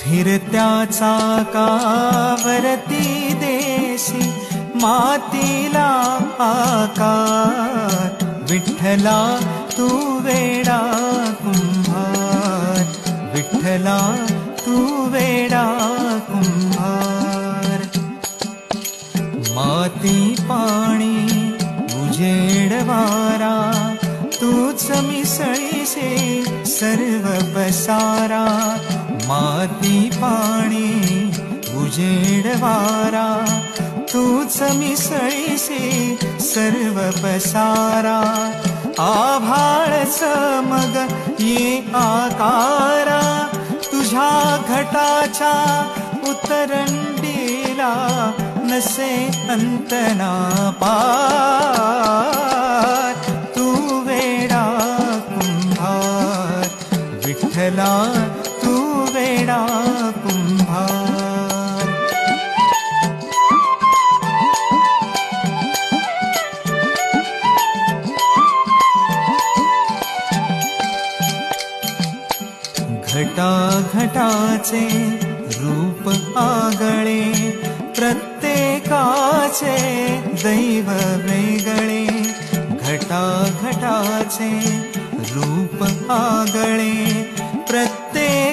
फिरत्याचा कावरती देशी मातीला आकार, विठ्ठला तू वेडा कुंभार, विठ्ठला तू वेडा कुंभार. माती पाणी उजेड वारा तूच मिसळीसे सर्व पसारा. माती पाणी उजेड वारा तूच मिसळीसे सर्व पसारा. आभाळच मग ये आकारा तुझ्या घटाच्या उतरंडीला नसे अंतना पार. तू वेडा कुंभार, विठ्ठला तू वेडा कुंभार. घटा घटाचे रूप आगळे, प्रत्येकाचे दैव वेगळे. घटा घटाचे रूप आगळे,